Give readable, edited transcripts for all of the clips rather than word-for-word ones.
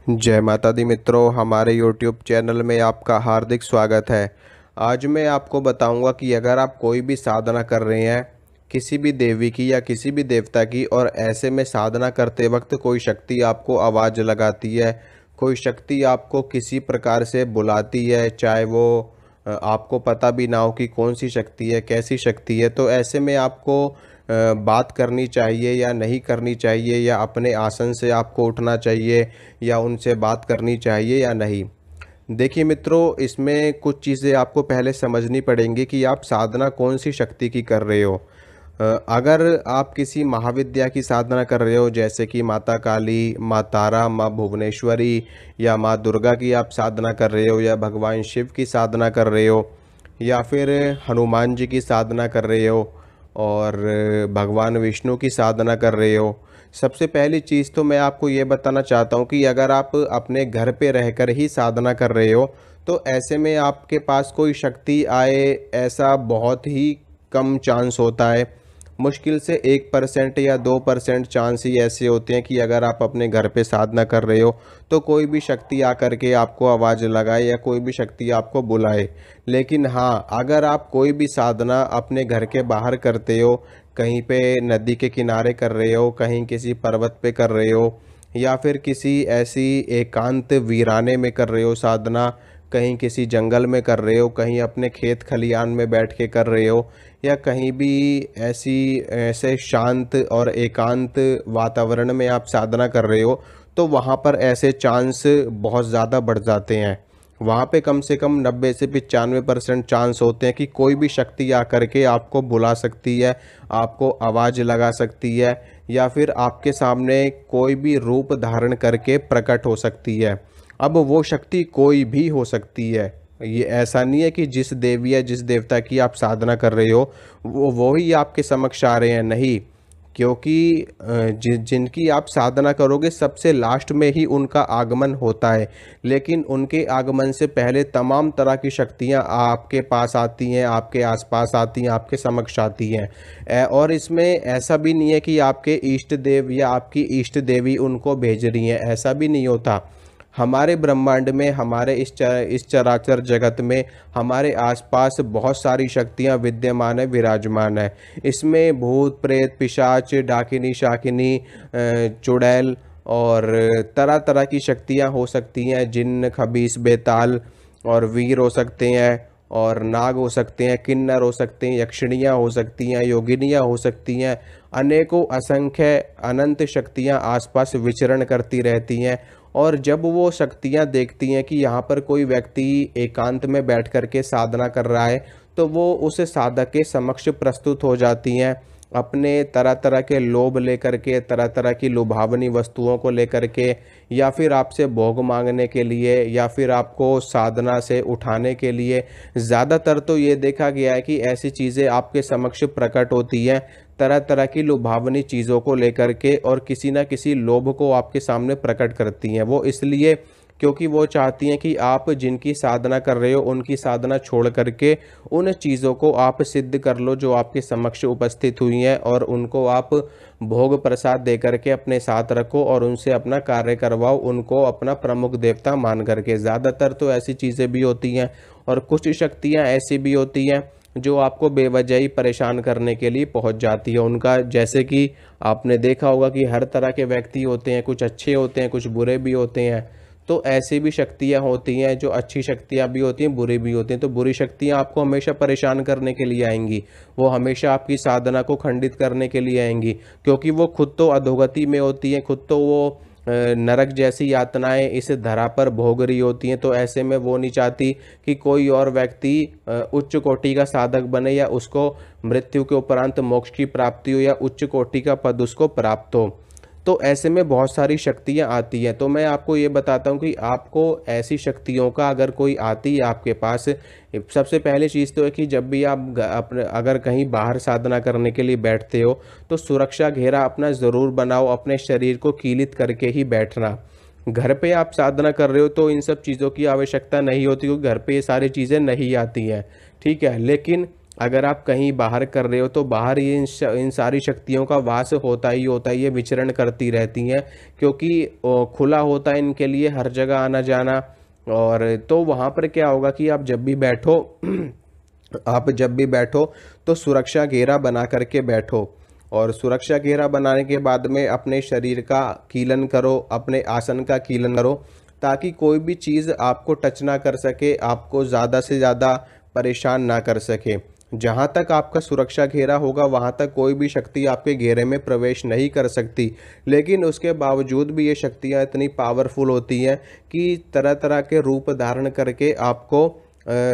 जय माता दी मित्रों, हमारे YouTube चैनल में आपका हार्दिक स्वागत है। आज मैं आपको बताऊंगा कि अगर आप कोई भी साधना कर रहे हैं किसी भी देवी की या किसी भी देवता की, और ऐसे में साधना करते वक्त कोई शक्ति आपको आवाज़ लगाती है, कोई शक्ति आपको किसी प्रकार से बुलाती है, चाहे वो आपको पता भी ना हो कि कौन सी शक्ति है, कैसी शक्ति है, तो ऐसे में आपको बात करनी चाहिए या नहीं करनी चाहिए, या अपने आसन से आपको उठना चाहिए या उनसे बात करनी चाहिए या नहीं। देखिए मित्रों, इसमें कुछ चीज़ें आपको पहले समझनी पड़ेंगी कि आप साधना कौन सी शक्ति की कर रहे हो। अगर आप किसी महाविद्या की साधना कर रहे हो, जैसे कि माता काली, माँ तारा, माँ भुवनेश्वरी या माँ दुर्गा की आप साधना कर रहे हो, या भगवान शिव की साधना कर रहे हो, या फिर हनुमान जी की साधना कर रहे हो, और भगवान विष्णु की साधना कर रहे हो, सबसे पहली चीज़ तो मैं आपको ये बताना चाहता हूँ कि अगर आप अपने घर पे रहकर ही साधना कर रहे हो, तो ऐसे में आपके पास कोई शक्ति आए, ऐसा बहुत ही कम चांस होता है। मुश्किल से 1% या 2% चांस ही ऐसे होते हैं कि अगर आप अपने घर पे साधना कर रहे हो तो कोई भी शक्ति आकर के आपको आवाज़ लगाए या कोई भी शक्ति आपको बुलाए। लेकिन हाँ, अगर आप कोई भी साधना अपने घर के बाहर करते हो, कहीं पे नदी के किनारे कर रहे हो, कहीं किसी पर्वत पे कर रहे हो, या फिर किसी ऐसी एकांत वीराने में कर रहे हो साधना, कहीं किसी जंगल में कर रहे हो, कहीं अपने खेत खलियान में बैठ के कर रहे हो, या कहीं भी ऐसी ऐसे शांत और एकांत वातावरण में आप साधना कर रहे हो, तो वहाँ पर ऐसे चांस बहुत ज़्यादा बढ़ जाते हैं। वहाँ पे कम से कम 90 से 95% चांस होते हैं कि कोई भी शक्ति आकर के आपको बुला सकती है, आपको आवाज़ लगा सकती है, या फिर आपके सामने कोई भी रूप धारण करके प्रकट हो सकती है। अब वो शक्ति कोई भी हो सकती है। ये ऐसा नहीं है कि जिस देवी या जिस देवता की आप साधना कर रहे हो वो ही आपके समक्ष आ रहे हैं, नहीं। क्योंकि जिनकी आप साधना करोगे सबसे लास्ट में ही उनका आगमन होता है, लेकिन उनके आगमन से पहले तमाम तरह की शक्तियां आपके पास आती हैं, आपके आसपास आती हैं, आपके समक्ष आती हैं। और इसमें ऐसा भी नहीं है कि आपके इष्ट देव या आपकी इष्ट देवी उनको भेज रही हैं, ऐसा भी नहीं होता। हमारे ब्रह्मांड में, हमारे इस चराचर जगत में हमारे आसपास बहुत सारी शक्तियाँ विद्यमान है, विराजमान है। इसमें भूत प्रेत पिशाच डाकिनी शाकिनी चुड़ैल और तरह तरह की शक्तियाँ हो सकती हैं। जिन्न खबीस बेताल और वीर हो सकते हैं, और नाग हो सकते हैं, किन्नर हो सकते हैं, यक्षिणियाँ हो सकती हैं, योगिनियाँ हो सकती हैं। अनेकों असंख्य अनंत शक्तियाँ आसपास विचरण करती रहती हैं। और जब वो शक्तियाँ देखती हैं कि यहाँ पर कोई व्यक्ति एकांत में बैठ कर के साधना कर रहा है, तो वो उस साधक के समक्ष प्रस्तुत हो जाती हैं, अपने तरह तरह के लोभ लेकर के, तरह तरह की लुभावनी वस्तुओं को लेकर के, या फिर आपसे भोग मांगने के लिए, या फिर आपको साधना से उठाने के लिए। ज़्यादातर तो ये देखा गया है कि ऐसी चीज़ें आपके समक्ष प्रकट होती हैं, तरह तरह की लुभावनी चीज़ों को लेकर के, और किसी न किसी लोभ को आपके सामने प्रकट करती हैं। वो इसलिए क्योंकि वो चाहती हैं कि आप जिनकी साधना कर रहे हो उनकी साधना छोड़ करके उन चीज़ों को आप सिद्ध कर लो जो आपके समक्ष उपस्थित हुई हैं, और उनको आप भोग प्रसाद दे करके अपने साथ रखो और उनसे अपना कार्य करवाओ, उनको अपना प्रमुख देवता मान करके। ज़्यादातर तो ऐसी चीज़ें भी होती हैं, और कुछ शक्तियाँ ऐसी भी होती हैं जो आपको बेवजह ही परेशान करने के लिए पहुंच जाती है। उनका, जैसे कि आपने देखा होगा कि हर तरह के व्यक्ति होते हैं, कुछ अच्छे होते हैं, कुछ बुरे भी होते हैं। तो ऐसी भी शक्तियां होती हैं, जो अच्छी शक्तियां भी होती हैं, बुरी भी होती हैं। तो बुरी शक्तियां आपको हमेशा परेशान करने के लिए आएंगी, वो हमेशा आपकी साधना को खंडित करने के लिए आएंगी, क्योंकि वो खुद तो अधोगति में होती हैं, खुद तो वो नरक जैसी यातनाएं इस धरा पर भोग रही होती हैं। तो ऐसे में वो नहीं चाहती कि कोई और व्यक्ति उच्च कोटि का साधक बने, या उसको मृत्यु के उपरांत मोक्ष की प्राप्ति हो, या उच्च कोटि का पद उसको प्राप्त हो। तो ऐसे में बहुत सारी शक्तियां आती हैं। तो मैं आपको ये बताता हूँ कि आपको ऐसी शक्तियों का अगर कोई आती है आपके पास, सबसे पहली चीज़ तो है कि जब भी आप अपने अगर कहीं बाहर साधना करने के लिए बैठते हो तो सुरक्षा घेरा अपना ज़रूर बनाओ, अपने शरीर को कीलित करके ही बैठना। घर पे आप साधना कर रहे हो तो इन सब चीज़ों की आवश्यकता नहीं होती, क्योंकि घर पे ये सारी चीज़ें नहीं आती हैं, ठीक है। लेकिन अगर आप कहीं बाहर कर रहे हो तो बाहर ये इन सारी शक्तियों का वास होता ही होता है, ये विचरण करती रहती हैं, क्योंकि खुला होता है इनके लिए हर जगह आना जाना। और तो वहाँ पर क्या होगा कि आप जब भी बैठो आप जब भी बैठो तो सुरक्षा घेरा बना करके बैठो। और सुरक्षा घेरा बनाने के बाद में अपने शरीर का कीलन करो, अपने आसन का कीलन करो, ताकि कोई भी चीज़ आपको टच ना कर सके, आपको ज़्यादा से ज़्यादा परेशान ना कर सके। जहाँ तक आपका सुरक्षा घेरा होगा वहाँ तक कोई भी शक्ति आपके घेरे में प्रवेश नहीं कर सकती। लेकिन उसके बावजूद भी ये शक्तियाँ इतनी पावरफुल होती हैं कि तरह तरह के रूप धारण करके आपको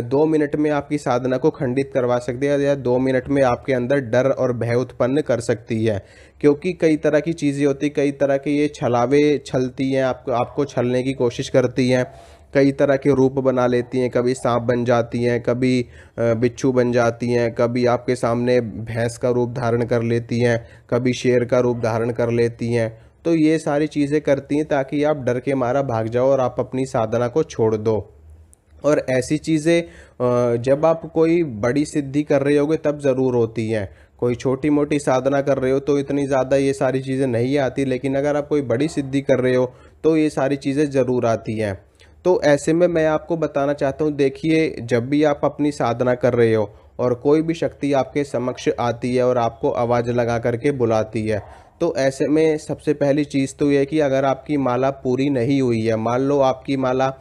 2 मिनट में आपकी साधना को खंडित करवा सकती है, या 2 मिनट में आपके अंदर डर और भय उत्पन्न कर सकती है। क्योंकि कई तरह की चीज़ें होती, कई तरह के ये छलावे छलती हैं, आपको छलने की कोशिश करती हैं, कई तरह के रूप बना लेती हैं। कभी सांप बन जाती हैं, कभी बिच्छू बन जाती हैं, कभी आपके सामने भैंस का रूप धारण कर लेती हैं, कभी शेर का रूप धारण कर लेती हैं। तो ये सारी चीज़ें करती हैं ताकि आप डर के मारा भाग जाओ और आप अपनी साधना को छोड़ दो। और ऐसी चीज़ें जब आप कोई बड़ी सिद्धि कर रहे होगे तब ज़रूर होती हैं। कोई छोटी मोटी साधना कर रहे हो तो इतनी ज़्यादा ये सारी चीज़ें नहीं आती, लेकिन अगर आप कोई बड़ी सिद्धि कर रहे हो तो ये सारी चीज़ें ज़रूर आती हैं। तो ऐसे में मैं आपको बताना चाहता हूँ, देखिए जब भी आप अपनी साधना कर रहे हो और कोई भी शक्ति आपके समक्ष आती है और आपको आवाज़ लगा करके बुलाती है, तो ऐसे में सबसे पहली चीज़ तो ये है कि अगर आपकी माला पूरी नहीं हुई है, मान लो आपकी माला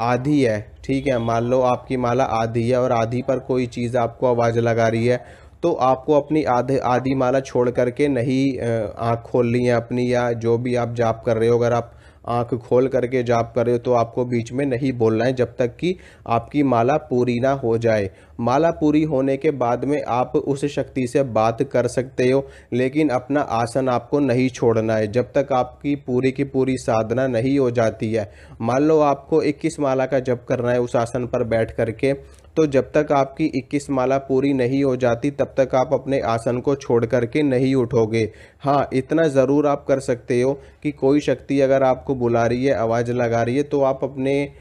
आधी है, ठीक है, मान लो आपकी माला आधी है और आधी पर कोई चीज़ आपको आवाज़ लगा रही है, तो आपको अपनी आधी माला छोड़ करके नहीं आँख खोलनी है अपनी, या जो भी आप जाप कर रहे हो अगर आप आँख खोल करके जाप कर रहे हो तो आपको बीच में नहीं बोलना है जब तक कि आपकी माला पूरी ना हो जाए। माला पूरी होने के बाद में आप उस शक्ति से बात कर सकते हो, लेकिन अपना आसन आपको नहीं छोड़ना है जब तक आपकी पूरी की पूरी साधना नहीं हो जाती है। मान लो आपको 21 माला का जप करना है उस आसन पर बैठ करके, तो जब तक आपकी 21 माला पूरी नहीं हो जाती तब तक आप अपने आसन को छोड़ करके नहीं उठोगे। हाँ, इतना ज़रूर आप कर सकते हो कि कोई शक्ति अगर आपको बुला रही है, आवाज़ लगा रही है, तो आप अपने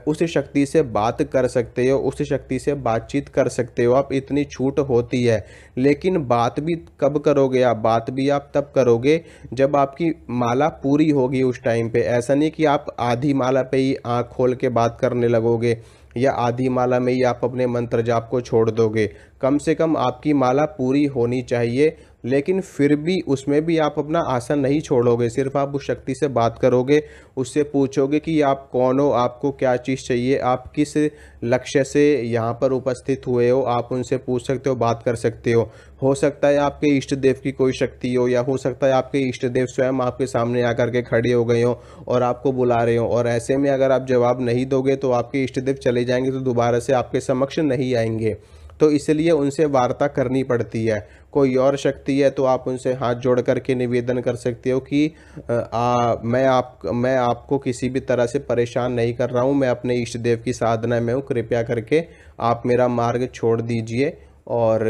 उस शक्ति से बात कर सकते हो, उस शक्ति से बातचीत कर सकते हो, आप इतनी छूट होती है। लेकिन बात भी कब करोगे आप? बात भी आप तब करोगे जब आपकी माला पूरी होगी उस टाइम पे। ऐसा नहीं कि आप आधी माला पे ही आँख खोल के बात करने लगोगे या आधी माला में ही आप अपने मंत्र जाप को छोड़ दोगे। कम से कम आपकी माला पूरी होनी चाहिए, लेकिन फिर भी उसमें भी आप अपना आसन नहीं छोड़ोगे, सिर्फ आप उस शक्ति से बात करोगे, उससे पूछोगे कि आप कौन हो, आपको क्या चीज़ चाहिए, आप किस लक्ष्य से यहाँ पर उपस्थित हुए हो, आप उनसे पूछ सकते हो, बात कर सकते हो। हो सकता है आपके इष्ट देव की कोई शक्ति हो, या हो सकता है आपके इष्ट देव स्वयं आपके सामने आकर के खड़े हो गए हो और आपको बुला रहे हो, और ऐसे में अगर आप जवाब नहीं दोगे तो आपके इष्ट देव चले जाएंगे, तो दोबारा से आपके समक्ष नहीं आएंगे। तो इसलिए उनसे वार्ता करनी पड़ती है। कोई और शक्ति है तो आप उनसे हाथ जोड़ करके निवेदन कर सकते हो कि मैं आपको किसी भी तरह से परेशान नहीं कर रहा हूँ, मैं अपने इष्ट देव की साधना में हूँ, कृपया करके आप मेरा मार्ग छोड़ दीजिए और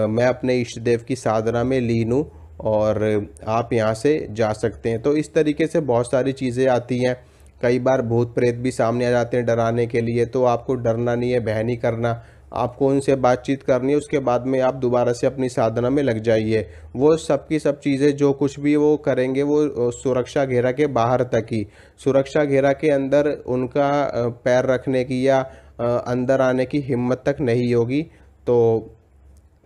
मैं अपने इष्ट देव की साधना में लीन हूँ और आप यहाँ से जा सकते हैं। तो इस तरीके से बहुत सारी चीज़ें आती हैं। कई बार भूत प्रेत भी सामने आ जाते हैं डराने के लिए, तो आपको डरना नहीं है, भय नहीं करना, आपको उनसे बातचीत करनी है। उसके बाद में आप दोबारा से अपनी साधना में लग जाइए। वो सब की सब चीज़ें जो कुछ भी वो करेंगे वो सुरक्षा घेरा के बाहर तक ही, सुरक्षा घेरा के अंदर उनका पैर रखने की या अंदर आने की हिम्मत तक नहीं होगी। तो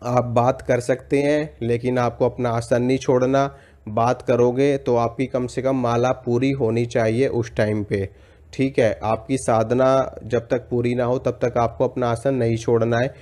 आप बात कर सकते हैं, लेकिन आपको अपना आसन नहीं छोड़ना। बात करोगे तो आपकी कम से कम माला पूरी होनी चाहिए उस टाइम पे, ठीक है। आपकी साधना जब तक पूरी ना हो तब तक आपको अपना आसन नहीं छोड़ना है।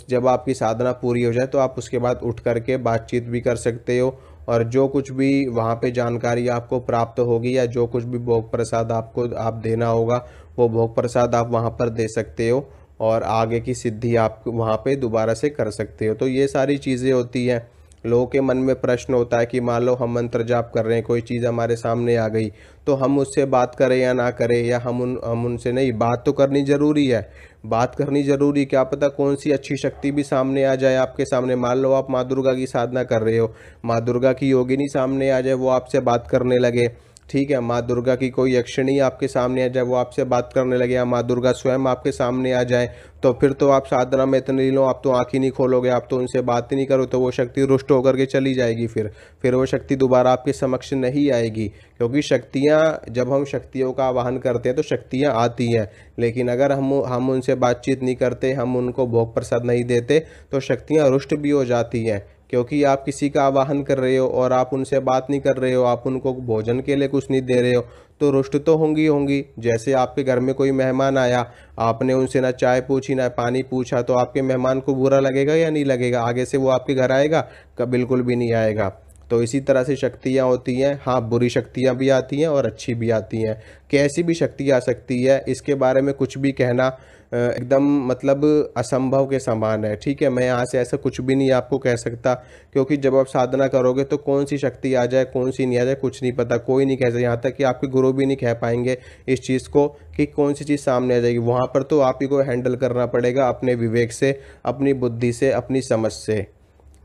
जब आपकी साधना पूरी हो जाए तो आप उसके बाद उठ करके बातचीत भी कर सकते हो, और जो कुछ भी वहाँ पे जानकारी आपको प्राप्त होगी या जो कुछ भी भोग प्रसाद आपको देना होगा वो भोग प्रसाद आप वहाँ पर दे सकते हो, और आगे की सिद्धि आप वहाँ पे दोबारा से कर सकते हो। तो ये सारी चीज़ें होती हैं। लोगों के मन में प्रश्न होता है कि मान लो हम मंत्र जाप कर रहे हैं, कोई चीज़ हमारे सामने आ गई, तो हम उससे बात करें या ना करें, या हम उनसे नहीं, बात तो करनी ज़रूरी है। बात करनी ज़रूरी, क्या पता कौन सी अच्छी शक्ति भी सामने आ जाए आपके सामने। मान लो आप माँ दुर्गा की साधना कर रहे हो, माँ दुर्गा की योगिनी सामने आ जाए, वो आपसे बात करने लगे, ठीक है, माँ दुर्गा की कोई यक्षिणी आपके सामने आ जाए, वो आपसे बात करने लगे, या माँ दुर्गा स्वयं आपके सामने आ जाए, तो फिर तो आप साधना में इतने लीन हो, आप तो आँख ही नहीं खोलोगे, आप तो उनसे बात ही नहीं करो, तो वो शक्ति रुष्ट होकर के चली जाएगी। फिर वो शक्ति दोबारा आपके समक्ष नहीं आएगी। क्योंकि शक्तियाँ, जब हम शक्तियों का आवाहन करते हैं तो शक्तियाँ आती हैं, लेकिन अगर हम उनसे बातचीत नहीं करते, हम उनको भोग प्रसाद नहीं देते, तो शक्तियाँ रुष्ट भी हो जाती हैं। क्योंकि आप किसी का आवाहन कर रहे हो और आप उनसे बात नहीं कर रहे हो, आप उनको भोजन के लिए कुछ नहीं दे रहे हो, तो रुष्ट तो होंगी होंगी। जैसे आपके घर में कोई मेहमान आया, आपने उनसे ना चाय पूछी ना पानी पूछा, तो आपके मेहमान को बुरा लगेगा या नहीं लगेगा? आगे से वो आपके घर आएगा? बिल्कुल भी नहीं आएगा। तो इसी तरह से शक्तियाँ होती हैं। हाँ, बुरी शक्तियाँ भी आती हैं और अच्छी भी आती हैं। कैसी भी शक्ति आ सकती है, इसके बारे में कुछ भी कहना एकदम मतलब असंभव के समान है। ठीक है, मैं यहाँ से ऐसा कुछ भी नहीं आपको कह सकता, क्योंकि जब आप साधना करोगे तो कौन सी शक्ति आ जाए कौन सी नहीं आ जाए कुछ नहीं पता, कोई नहीं कह सकता। यहाँ तक कि आपके गुरु भी नहीं कह पाएंगे इस चीज़ को कि कौन सी चीज़ सामने आ जाएगी। वहाँ पर तो आप ही को हैंडल करना पड़ेगा अपने विवेक से, अपनी बुद्धि से, अपनी समझ से।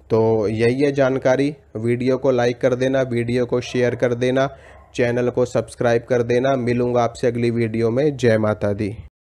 तो यही है जानकारी। वीडियो को लाइक कर देना, वीडियो को शेयर कर देना, चैनल को सब्सक्राइब कर देना। मिलूंगा आपसे अगली वीडियो में। जय माता दी।